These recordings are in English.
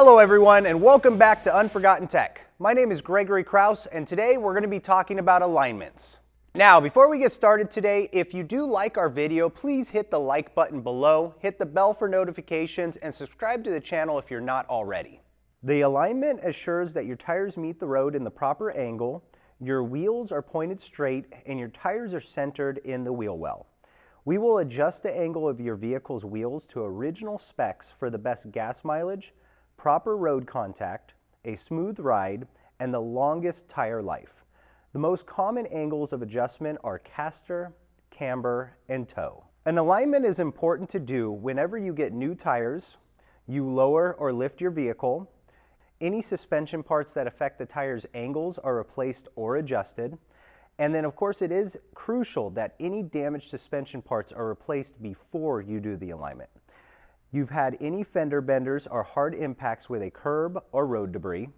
Hello everyone and welcome back to Unforgotten Tech. My name is Gregory Krause and today we're going to be talking about alignments. Now before we get started today, if you do like our video, please hit the like button below, hit the bell for notifications and subscribe to the channel if you're not already. The alignment assures that your tires meet the road in the proper angle, your wheels are pointed straight and your tires are centered in the wheel well. We will adjust the angle of your vehicle's wheels to original specs for the best gas mileage, proper road contact, a smooth ride, and the longest tire life. The most common angles of adjustment are caster, camber, and toe. An alignment is important to do whenever you get new tires, you lower or lift your vehicle, any suspension parts that affect the tire's angles are replaced or adjusted, and then of course it is crucial that any damaged suspension parts are replaced before you do the alignment. You've had any fender benders or hard impacts with a curb or road debris,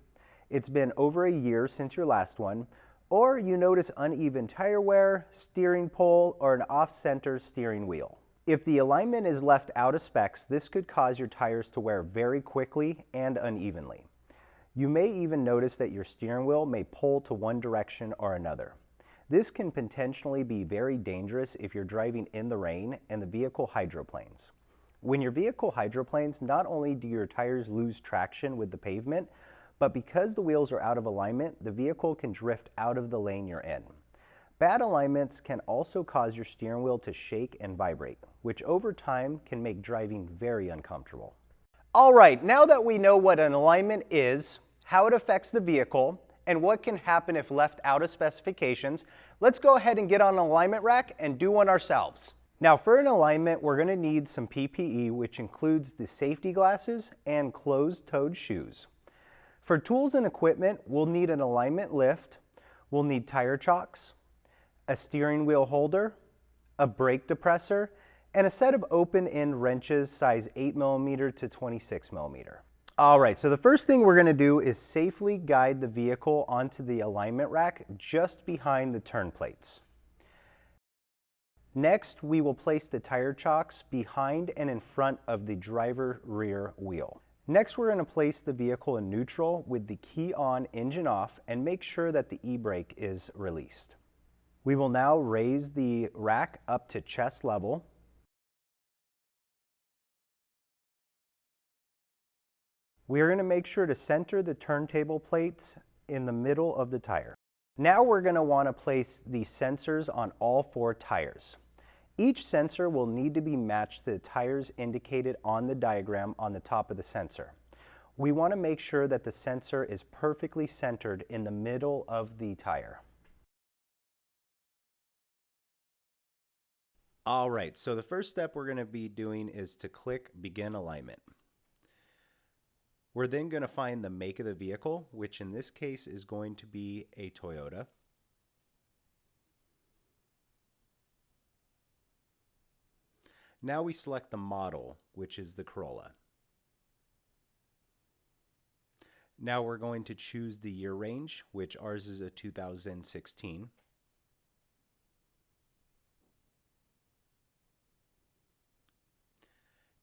it's been over a year since your last one, or you notice uneven tire wear, steering pole, or an off-center steering wheel. If the alignment is left out of specs, this could cause your tires to wear very quickly and unevenly. You may even notice that your steering wheel may pull to one direction or another. This can potentially be very dangerous if you're driving in the rain and the vehicle hydroplanes. When your vehicle hydroplanes, not only do your tires lose traction with the pavement, but because the wheels are out of alignment, the vehicle can drift out of the lane you're in. Bad alignments can also cause your steering wheel to shake and vibrate, which over time can make driving very uncomfortable. All right, now that we know what an alignment is, how it affects the vehicle, and what can happen if left out of specifications, let's go ahead and get on an alignment rack and do one ourselves. Now for an alignment, we're going to need some PPE, which includes the safety glasses and closed-toed shoes. For tools and equipment, we'll need an alignment lift, we'll need tire chocks, a steering wheel holder, a brake depressor, and a set of open-end wrenches size 8mm to 26mm. All right, so the first thing we're going to do is safely guide the vehicle onto the alignment rack just behind the turn plates. Next, we will place the tire chocks behind and in front of the driver rear wheel. Next, we're going to place the vehicle in neutral with the key on, engine off, and make sure that the e-brake is released. We will now raise the rack up to chest level. We are going to make sure to center the turntable plates in the middle of the tire. Now we're going to want to place the sensors on all 4 tires. Each sensor will need to be matched to the tires indicated on the diagram on the top of the sensor. We want to make sure that the sensor is perfectly centered in the middle of the tire. All right, so the first step we're going to be doing is to click Begin Alignment. We're then going to find the make of the vehicle, which in this case is going to be a Toyota. Now we select the model, which is the Corolla. Now we're going to choose the year range, which ours is a 2016.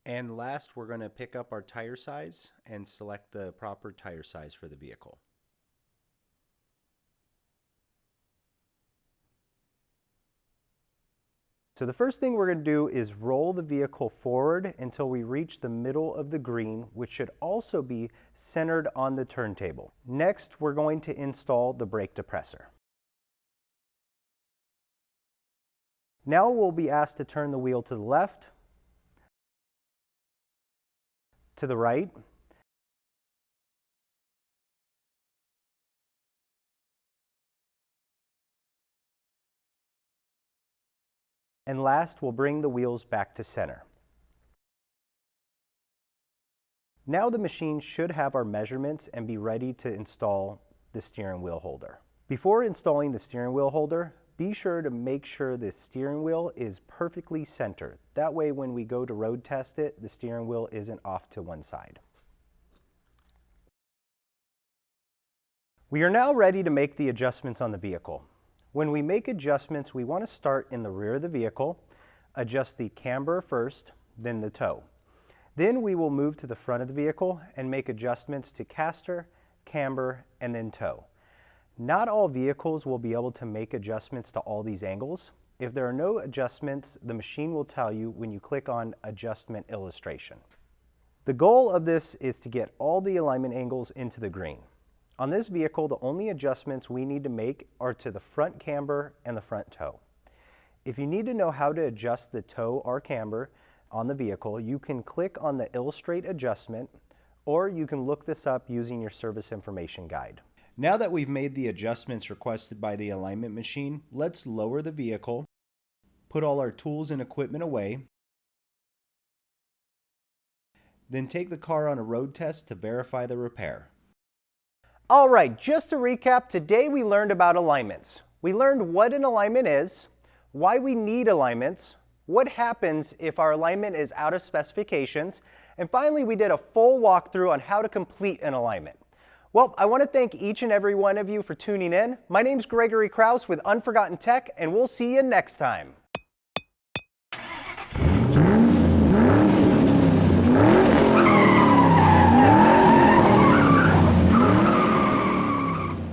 And last, we're going to pick up our tire size and select the proper tire size for the vehicle. So the first thing we're going to do is roll the vehicle forward until we reach the middle of the green, which should also be centered on the turntable. Next, we're going to install the brake depressor. Now we'll be asked to turn the wheel to the left, to the right, and last we'll bring the wheels back to center. Now the machine should have our measurements and be ready to install the steering wheel holder. Before installing the steering wheel holder, be sure to make sure the steering wheel is perfectly centered. That way when we go to road test it, the steering wheel isn't off to one side. We are now ready to make the adjustments on the vehicle. When we make adjustments, we want to start in the rear of the vehicle, adjust the camber first, then the toe. Then we will move to the front of the vehicle and make adjustments to caster, camber, and then toe. Not all vehicles will be able to make adjustments to all these angles. If there are no adjustments, the machine will tell you when you click on Adjustment Illustration. The goal of this is to get all the alignment angles into the green. On this vehicle, the only adjustments we need to make are to the front camber and the front toe. If you need to know how to adjust the toe or camber on the vehicle, you can click on the Illustrate Adjustment, or you can look this up using your service information guide. Now that we've made the adjustments requested by the alignment machine, let's lower the vehicle, put all our tools and equipment away, then take the car on a road test to verify the repair. All right, just to recap, today we learned about alignments. We learned what an alignment is, why we need alignments, what happens if our alignment is out of specifications, and finally we did a full walkthrough on how to complete an alignment. Well, I want to thank each and every one of you for tuning in. My name's Gregory Krause with Unforgotten Tech, and we'll see you next time.